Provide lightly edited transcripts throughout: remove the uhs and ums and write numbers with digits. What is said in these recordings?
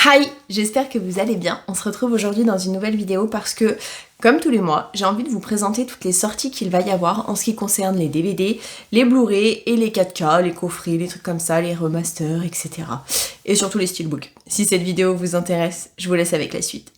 Hi, j'espère que vous allez bien. On se retrouve aujourd'hui dans une nouvelle vidéo parce que, comme tous les mois, j'ai envie de vous présenter toutes les sorties qu'il va y avoir en ce qui concerne les DVD, les Blu-ray et les 4K, les coffrets, les trucs comme ça, les remasters, etc. Et surtout les steelbooks. Si cette vidéo vous intéresse, je vous laisse avec la suite.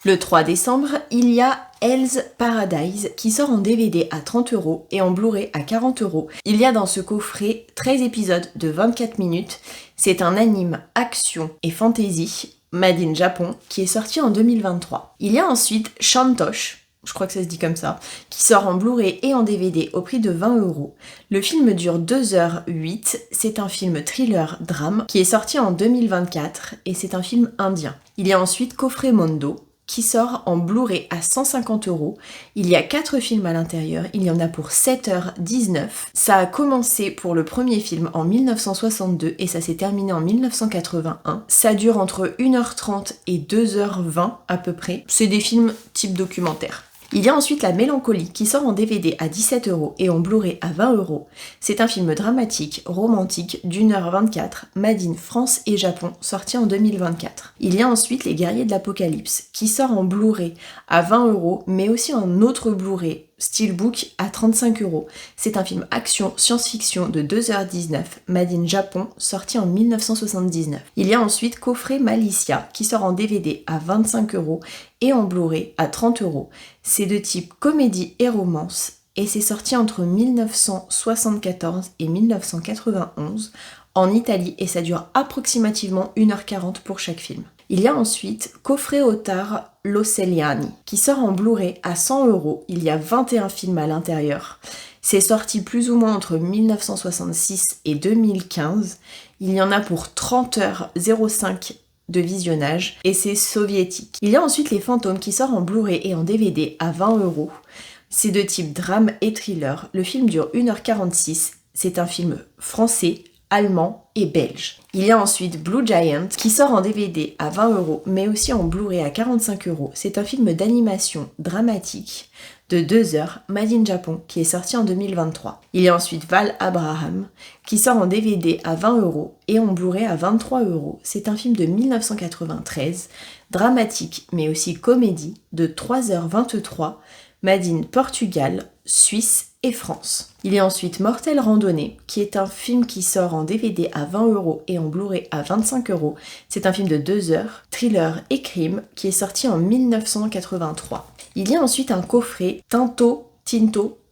Le 3 décembre, il y a Hell's Paradise qui sort en DVD à 30€ et en Blu-ray à 40€. Il y a dans ce coffret 13 épisodes de 24 minutes. C'est un anime action et fantasy made in Japon qui est sorti en 2023. Il y a ensuite Shantosh, je crois que ça se dit comme ça, qui sort en Blu-ray et en DVD au prix de 20€. Le film dure 2h08, c'est un film thriller-drame qui est sorti en 2024 et c'est un film indien. Il y a ensuite Coffret Mondo, qui sort en Blu-ray à 150€. Il y a 4 films à l'intérieur, il y en a pour 7h19. Ça a commencé pour le premier film en 1962 et ça s'est terminé en 1981. Ça dure entre 1h30 et 2h20 à peu près. C'est des films type documentaire. Il y a ensuite La Mélancolie qui sort en DVD à 17€ et en Blu-ray à 20€. C'est un film dramatique, romantique d'1h24, made in France et Japon, sorti en 2024. Il y a ensuite Les Guerriers de l'Apocalypse qui sort en Blu-ray à 20€ mais aussi en autre Blu-ray Steelbook à 35€. C'est un film action science-fiction de 2h19, made in Japon, sorti en 1979. Il y a ensuite Coffret Malicia qui sort en DVD à 25€ et en Blu-ray à 30€. C'est de type comédie et romance et c'est sorti entre 1974 et 1991 en Italie et ça dure approximativement 1h40 pour chaque film. Il y a ensuite Coffret Ottar L'Ocelliani qui sort en Blu-ray à 100€. Il y a 21 films à l'intérieur. C'est sorti plus ou moins entre 1966 et 2015. Il y en a pour 30h05 de visionnage et c'est soviétique. Il y a ensuite Les Fantômes qui sort en Blu-ray et en DVD à 20€. C'est de type drame et thriller. Le film dure 1h46. C'est un film français, allemand et belge. Il y a ensuite Blue Giant qui sort en DVD à 20€ mais aussi en Blu-ray à 45€. C'est un film d'animation dramatique de 2h, made in Japon, qui est sorti en 2023. Il y a ensuite Val Abraham qui sort en DVD à 20€ et en Blu-ray à 23€. C'est un film de 1993, dramatique mais aussi comédie de 3h23, made in Portugal, Suisse et France. Il y a ensuite Mortel Randonnée, qui est un film qui sort en DVD à 20€ et en Blu-ray à 25€. C'est un film de 2h, thriller et crime, qui est sorti en 1983. Il y a ensuite un coffret Tinto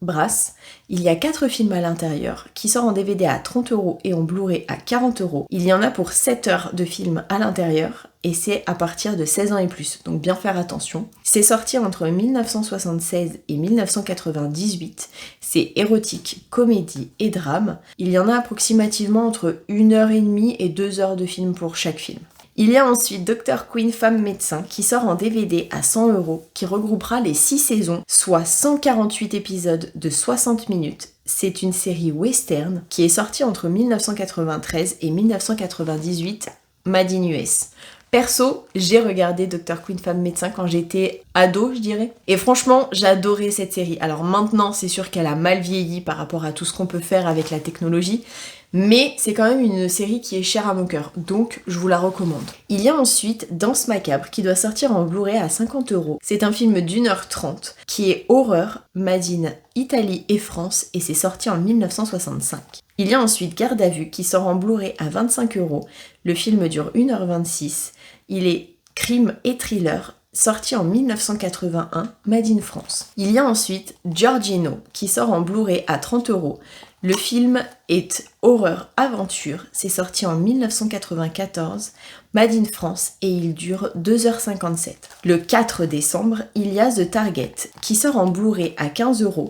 Brass. Il y a 4 films à l'intérieur, qui sort en DVD à 30€ et en Blu-ray à 40€. Il y en a pour 7 heures de films à l'intérieur, et c'est à partir de 16 ans et plus, donc bien faire attention. C'est sorti entre 1976 et 1998, c'est érotique, comédie et drame. Il y en a approximativement entre 1h30 et 2 heures de film pour chaque film. Il y a ensuite Dr. Queen Femme Médecin qui sort en DVD à 100€, qui regroupera les 6 saisons, soit 148 épisodes de 60 minutes. C'est une série western qui est sortie entre 1993 et 1998, made in US. Perso, j'ai regardé Dr. Queen Femme Médecin quand j'étais ado, je dirais. Et franchement, j'adorais cette série. Alors maintenant, c'est sûr qu'elle a mal vieilli par rapport à tout ce qu'on peut faire avec la technologie. Mais c'est quand même une série qui est chère à mon cœur, donc je vous la recommande. Il y a ensuite Danse Macabre qui doit sortir en Blu-ray à 50€. C'est un film d'1h30 qui est horreur, made in Italie et France et c'est sorti en 1965. Il y a ensuite Garde à vue qui sort en Blu-ray à 25€. Le film dure 1h26. Il est crime et thriller, sorti en 1981, made in France. Il y a ensuite Giorgino qui sort en Blu-ray à 30€. Le film est horreur-aventure, c'est sorti en 1994, made in France et il dure 2h57. Le 4 décembre, il y a The Target qui sort en Blu-ray à 15€.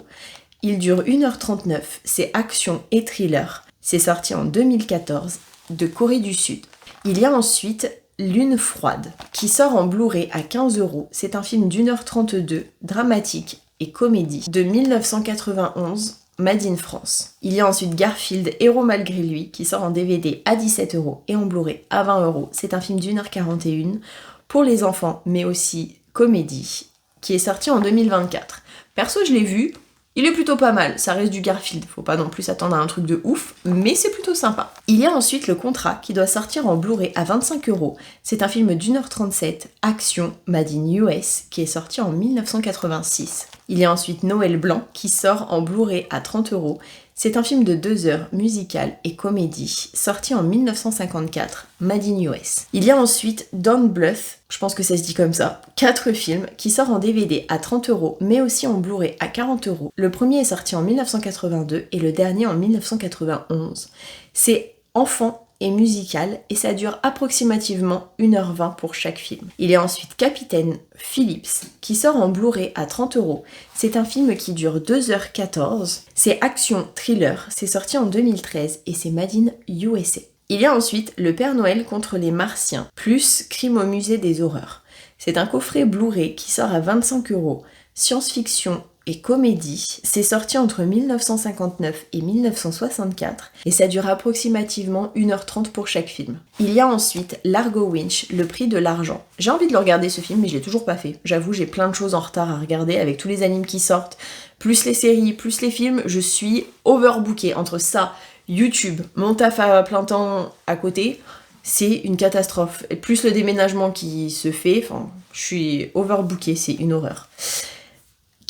Il dure 1h39, c'est action et thriller. C'est sorti en 2014 de Corée du Sud. Il y a ensuite Lune froide qui sort en Blu-ray à 15€. C'est un film d'1h32, dramatique et comédie de 1991. Made in France. Il y a ensuite Garfield, Héros malgré lui, qui sort en DVD à 17€ et en Blu-ray à 20€. C'est un film d'1h41 pour les enfants, mais aussi comédie, qui est sorti en 2024. Perso, je l'ai vu, il est plutôt pas mal, ça reste du Garfield, faut pas non plus s'attendre à un truc de ouf, mais c'est plutôt sympa. Il y a ensuite Le Contrat qui doit sortir en Blu-ray à 25€. C'est un film d'1h37, action, made in US, qui est sorti en 1986. Il y a ensuite Noël Blanc qui sort en Blu-ray à 30€. C'est un film de 2 heures, musical et comédie, sorti en 1954, made in US. Il y a ensuite Don't Bluff, je pense que ça se dit comme ça, 4 films qui sort en DVD à 30€, mais aussi en Blu-ray à 40€. Le premier est sorti en 1982 et le dernier en 1991. C'est enfant et musical et ça dure approximativement 1h20 pour chaque film. Il y a ensuite Capitaine Phillips qui sort en Blu-ray à 30€. C'est un film qui dure 2h14. C'est action thriller, c'est sorti en 2013 et c'est made in USA. Il y a ensuite Le Père Noël contre les Martiens, plus Crime au musée des horreurs. C'est un coffret Blu-ray qui sort à 25€, science-fiction et comédie. C'est sorti entre 1959 et 1964 et ça dure approximativement 1h30 pour chaque film. Il y a ensuite Largo Winch, Le prix de l'argent. J'ai envie de le regarder ce film mais je l'ai toujours pas fait. J'avoue, j'ai plein de choses en retard à regarder avec tous les animes qui sortent, plus les séries, plus les films. Je suis overbookée entre ça, YouTube, mon taf à plein temps à côté. C'est une catastrophe. Et plus le déménagement qui se fait, je suis overbookée, c'est une horreur.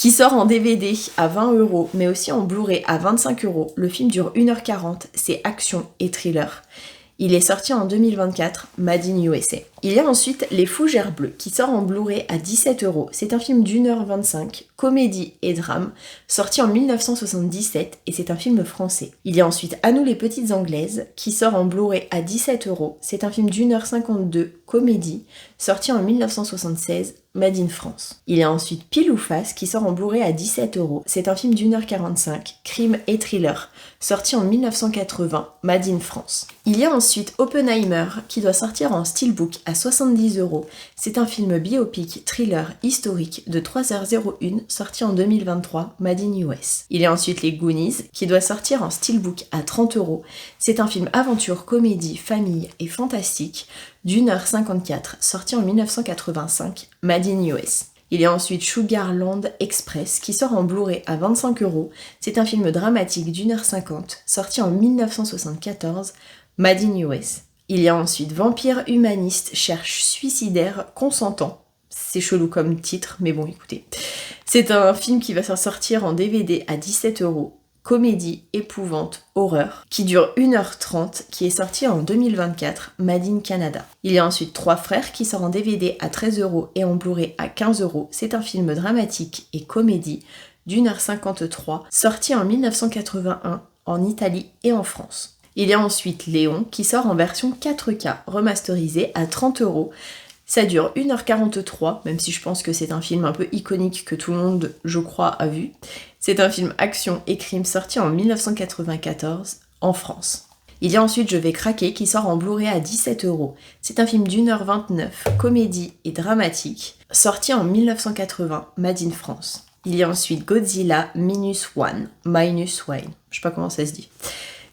Qui sort en DVD à 20€, mais aussi en Blu-ray à 25€. Le film dure 1h40, c'est action et thriller. Il est sorti en 2024, made in USA. Il y a ensuite Les Fougères Bleues, qui sort en Blu-ray à 17€. C'est un film d'1h25, comédie et drame, sorti en 1977 et c'est un film français. Il y a ensuite À nous les petites anglaises, qui sort en Blu-ray à 17€. C'est un film d'1h52, comédie, sorti en 1976, made in France. Il y a ensuite Pile ou Face, qui sort en Blu-ray à 17€. C'est un film d'1h45, crime et thriller, sorti en 1980, made in France. Il y a ensuite Oppenheimer, qui doit sortir en steelbook à 70€. C'est un film biopic, thriller, historique de 3h01, sorti en 2023, made in US. Il y a ensuite Les Goonies, qui doit sortir en steelbook à 30€. C'est un film aventure, comédie, famille et fantastique, d'1h54, sorti en 1985, made in US. Il y a ensuite Sugarland Express qui sort en Blu-ray à 25€. C'est un film dramatique d'1h50, sorti en 1974, made in US. Il y a ensuite Vampire humaniste cherche suicidaire consentant. C'est chelou comme titre, mais bon, écoutez. C'est un film qui va sortir en DVD à 17€. Comédie, épouvante, horreur, qui dure 1h30, qui est sorti en 2024, made in Canada. Il y a ensuite Trois frères qui sort en DVD à 13€ et en Blu-ray à 15€. C'est un film dramatique et comédie d'1h53, sorti en 1981 en Italie et en France. Il y a ensuite Léon qui sort en version 4K remasterisée à 30€. Ça dure 1h43, même si je pense que c'est un film un peu iconique que tout le monde, je crois, a vu. C'est un film action et crime sorti en 1994 en France. Il y a ensuite Je vais craquer qui sort en Blu-ray à 17€. C'est un film d'1h29, comédie et dramatique, sorti en 1980, made in France. Il y a ensuite Godzilla Minus One, je sais pas comment ça se dit,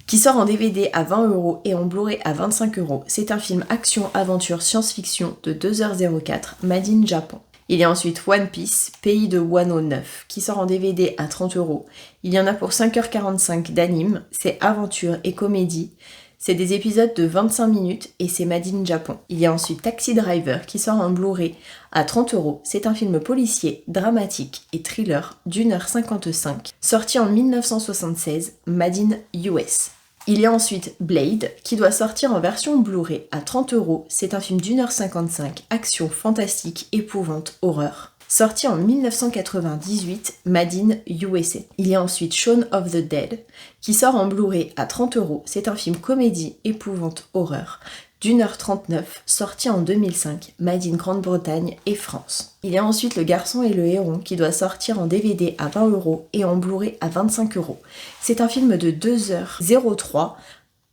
qui sort en DVD à 20€ et en Blu-ray à 25€. C'est un film action-aventure science-fiction de 2h04, made in Japon. Il y a ensuite One Piece, Pays de Wano 9, qui sort en DVD à 30€. Il y en a pour 5h45 d'anime, c'est aventure et comédie. C'est des épisodes de 25 minutes et c'est made in Japon. Il y a ensuite Taxi Driver qui sort en Blu-ray à 30€. C'est un film policier, dramatique et thriller d'1h55, sorti en 1976, made in US. Il y a ensuite Blade, qui doit sortir en version Blu-ray à 30€. C'est un film d'1h55, action, fantastique, épouvante, horreur. Sorti en 1998, made in USA. Il y a ensuite Shaun of the Dead, qui sort en Blu-ray à 30€. C'est un film comédie, épouvante, horreur, d'1h39, sorti en 2005, made in Grande-Bretagne et France. Il y a ensuite Le Garçon et le Héron qui doit sortir en DVD à 20€ et en Blu-ray à 25€. C'est un film de 2h03,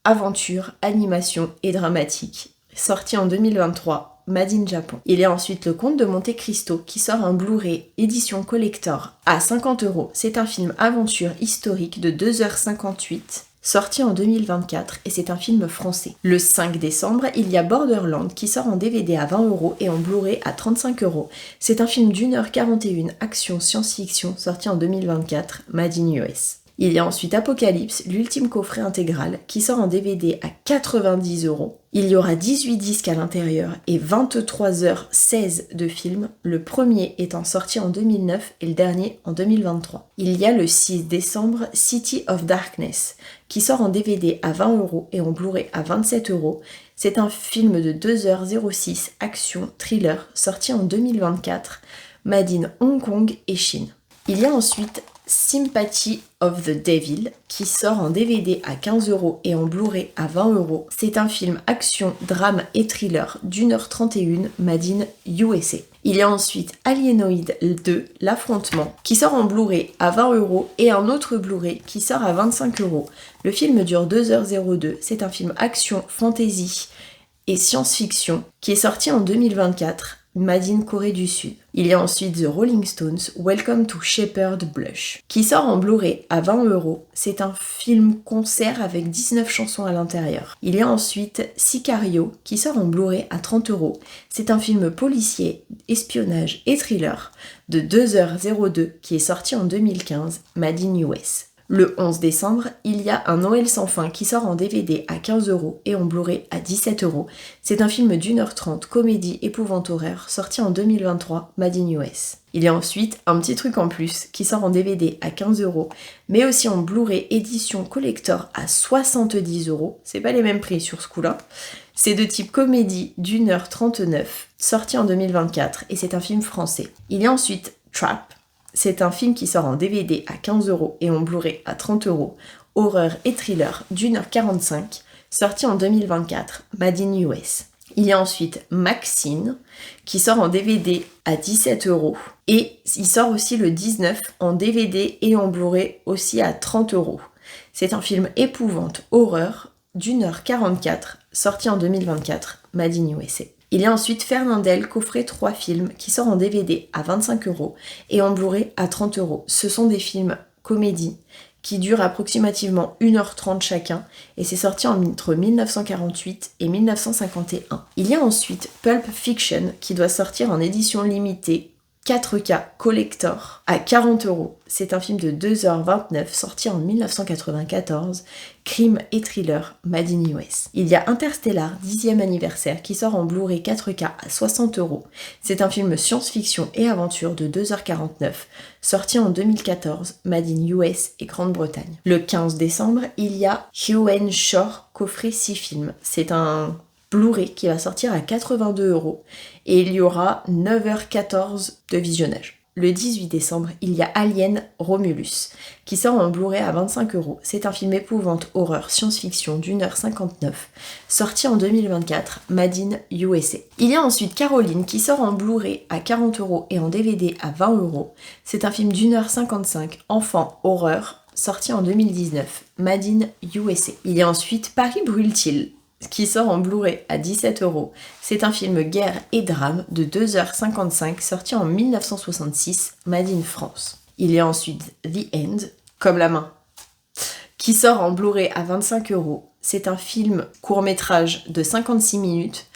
aventure, animation et dramatique, sorti en 2023, made in Japon. Il y a ensuite Le Comte de Monte Cristo qui sort en Blu-ray édition collector à 50€. C'est un film aventure historique de 2h58, sorti en 2024 et c'est un film français. Le 5 décembre, il y a Borderland qui sort en DVD à 20€ et en Blu-ray à 35€. C'est un film d'1h41 action science-fiction sorti en 2024, Made in US. Il y a ensuite Apocalypse, l'ultime coffret intégral, qui sort en DVD à 90€. Il y aura 18 disques à l'intérieur et 23h16 de film, le premier étant sorti en 2009 et le dernier en 2023. Il y a le 6 décembre City of Darkness, qui sort en DVD à 20€ et en Blu-ray à 27€. C'est un film de 2h06 action thriller sorti en 2024, made in Hong Kong et Chine. Il y a ensuite Sympathy of the Devil qui sort en DVD à 15€ et en Blu-ray à 20€. C'est un film action, drame et thriller d'1h31 made in USA. Il y a ensuite Alienoid 2, l'affrontement, qui sort en Blu-ray à 20€ et un autre Blu-ray qui sort à 25€. Le film dure 2h02, c'est un film action, fantasy et science-fiction qui est sorti en 2024. Made in Corée du Sud. Il y a ensuite The Rolling Stones, Welcome to Shepherd Blush, qui sort en Blu-ray à 20€. C'est un film concert avec 19 chansons à l'intérieur. Il y a ensuite Sicario, qui sort en Blu-ray à 30€. C'est un film policier, espionnage et thriller de 2h02 qui est sorti en 2015, Made in US. Le 11 décembre, il y a Un Noël sans fin qui sort en DVD à 15€ et en Blu-ray à 17€. C'est un film d'1h30, comédie, épouvante horreur, sorti en 2023, Made in US. Il y a ensuite Un petit truc en plus qui sort en DVD à 15€, mais aussi en Blu-ray édition collector à 70€. C'est pas les mêmes prix sur ce coup-là. C'est de type comédie d'1h39, sorti en 2024 et c'est un film français. Il y a ensuite Trap. C'est un film qui sort en DVD à 15€ et en Blu-ray à 30€, horreur et thriller d'1h45, sorti en 2024, Made in US. Il y a ensuite Maxine, qui sort en DVD à 17€ et il sort aussi le 19 en DVD et en Blu-ray aussi à 30€. C'est un film épouvante, horreur d'1h44, sorti en 2024, Made in USA. Il y a ensuite Fernandel, coffret 3 films, qui sort en DVD à 25€ et en Blu-ray à 30€. Ce sont des films comédie qui durent approximativement 1h30 chacun et c'est sorti entre 1948 et 1951. Il y a ensuite Pulp Fiction qui doit sortir en édition limitée 4K collector à 40€. C'est un film de 2h29 sorti en 1994, crime et thriller made in US. Il y a Interstellar 10e anniversaire qui sort en Blu-ray 4K à 60€. C'est un film science-fiction et aventure de 2h49 sorti en 2014, made in US et Grande-Bretagne. Le 15 décembre, il y a Hugh Shore coffret 6 films. C'est un Blu-ray qui va sortir à 82€ et il y aura 9h14 de visionnage. Le 18 décembre, il y a Alien Romulus qui sort en Blu-ray à 25€. C'est un film épouvante, horreur, science-fiction d'1h59, sorti en 2024, Made in USA. Il y a ensuite Caroline qui sort en Blu-ray à 40€ et en DVD à 20€. C'est un film d'1h55, enfant, horreur, sorti en 2019, Made in USA. Il y a ensuite Paris brûle-t-il qui sort en Blu-ray à 17€. C'est un film guerre et drame de 2h55 sorti en 1966, made in France. Il y a ensuite The End, comme la main, qui sort en Blu-ray à 25€. C'est un film court-métrage de 56 minutes,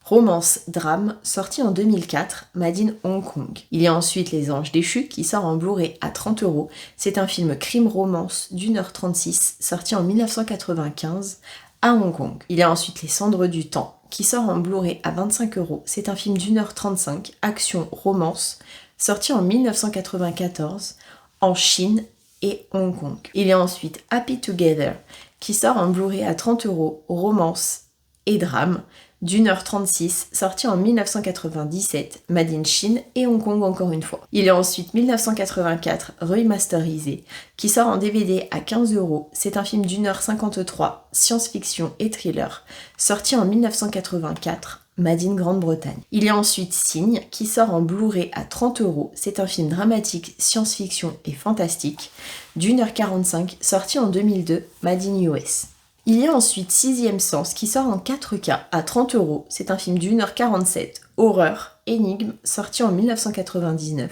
romance drame, sorti en 2004, made in Hong Kong. Il y a ensuite Les Anges déchus qui sort en Blu-ray à 30€. C'est un film crime-romance d'1h36, sorti en 1995, à Hong Kong. Il y a ensuite Les Cendres du Temps, qui sort en Blu-ray à 25€. C'est un film d'1h35, action-romance, sorti en 1994, en Chine et Hong Kong. Il y a ensuite Happy Together, qui sort en Blu-ray à 30€, romance et drame, d'1h36, sorti en 1997, made in Chine et Hong Kong encore une fois. Il y a ensuite 1984, remasterisé, qui sort en DVD à 15€. C'est un film d'1h53, science-fiction et thriller, sorti en 1984, made in Grande-Bretagne. Il y a ensuite Signe, qui sort en Blu-ray à 30€. C'est un film dramatique, science-fiction et fantastique, d'1h45, sorti en 2002, made in US. Il y a ensuite Sixième Sens qui sort en 4K à 30€. C'est un film d'1h47, horreur, énigme, sorti en 1999,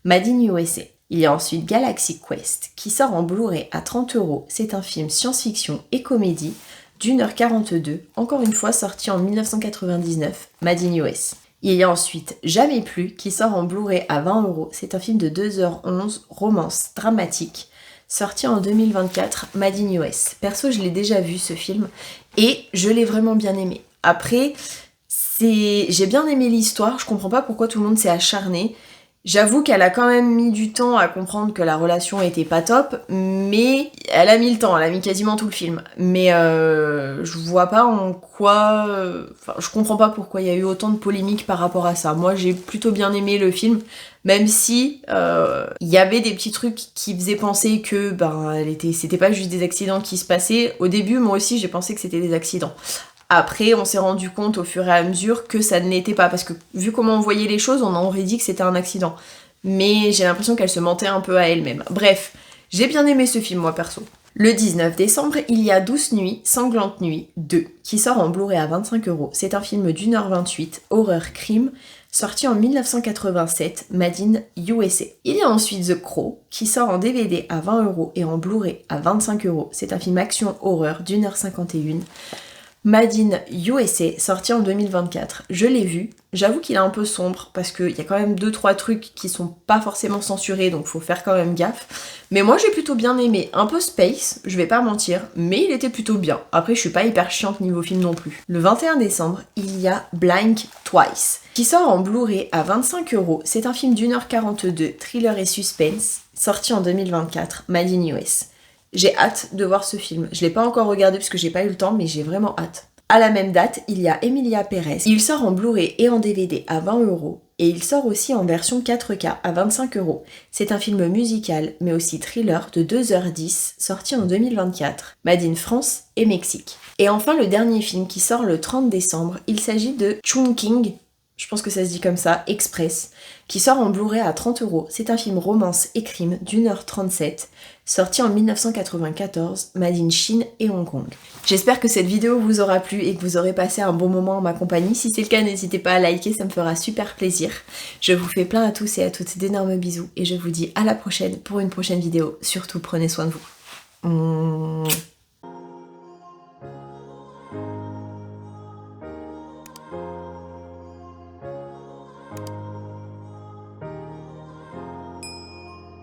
made in USA. Il y a ensuite Galaxy Quest qui sort en Blu-ray à 30€. C'est un film science-fiction et comédie d'1h42, encore une fois sorti en 1999, Made in US. Il y a ensuite Jamais plus qui sort en Blu-ray à 20€. C'est un film de 2h11, romance dramatique, sorti en 2024, Made in US. Perso, je l'ai déjà vu ce film et je l'ai vraiment bien aimé. Après, j'ai bien aimé l'histoire, je comprends pas pourquoi tout le monde s'est acharné. J'avoue qu'elle a quand même mis du temps à comprendre que la relation était pas top, mais elle a mis le temps, elle a mis quasiment tout le film. Mais je vois pas en quoi... Enfin, je comprends pas pourquoi il y a eu autant de polémiques par rapport à ça. Moi, j'ai plutôt bien aimé le film, même si il y avait des petits trucs qui faisaient penser que c'était pas juste des accidents qui se passaient. Au début, moi aussi, j'ai pensé que c'était des accidents. Après, on s'est rendu compte au fur et à mesure que ça ne l'était pas, parce que vu comment on voyait les choses, on aurait dit que c'était un accident. Mais j'ai l'impression qu'elle se mentait un peu à elle-même. Bref, j'ai bien aimé ce film, moi perso. Le 19 décembre, il y a Douce Nuit, Sanglante Nuit 2, qui sort en Blu-ray à 25€. C'est un film d'1h28, horreur crime, sorti en 1987, Made in USA. Il y a ensuite The Crow, qui sort en DVD à 20€ et en Blu-ray à 25€. C'est un film action-horreur d'1h51. Made in USA, sorti en 2024. Je l'ai vu. J'avoue qu'il est un peu sombre parce qu'il y a quand même 2-3 trucs qui sont pas forcément censurés, donc faut faire quand même gaffe. Mais moi j'ai plutôt bien aimé. Un peu space, je vais pas mentir, mais il était plutôt bien. Après je suis pas hyper chiante niveau film non plus. Le 21 décembre, il y a Blink Twice, qui sort en Blu-ray à 25€. C'est un film d'1h42, thriller et suspense, sorti en 2024, Made in US. J'ai hâte de voir ce film. Je l'ai pas encore regardé parce que j'ai pas eu le temps, mais j'ai vraiment hâte. À la même date, il y a Emilia Pérez. Il sort en Blu-ray et en DVD à 20€ et il sort aussi en version 4K à 25€. C'est un film musical, mais aussi thriller de 2h10, sorti en 2024, Made in France et Mexique. Et enfin, le dernier film qui sort le 30 décembre, il s'agit de Chungking, je pense que ça se dit comme ça, Express, qui sort en Blu-ray à 30€. C'est un film romance et crime d'1h37, sorti en 1994, Made in Chine et Hong Kong. J'espère que cette vidéo vous aura plu et que vous aurez passé un bon moment en ma compagnie. Si c'est le cas, n'hésitez pas à liker, ça me fera super plaisir. Je vous fais plein à tous et à toutes d'énormes bisous et je vous dis à la prochaine pour une prochaine vidéo. Surtout, prenez soin de vous.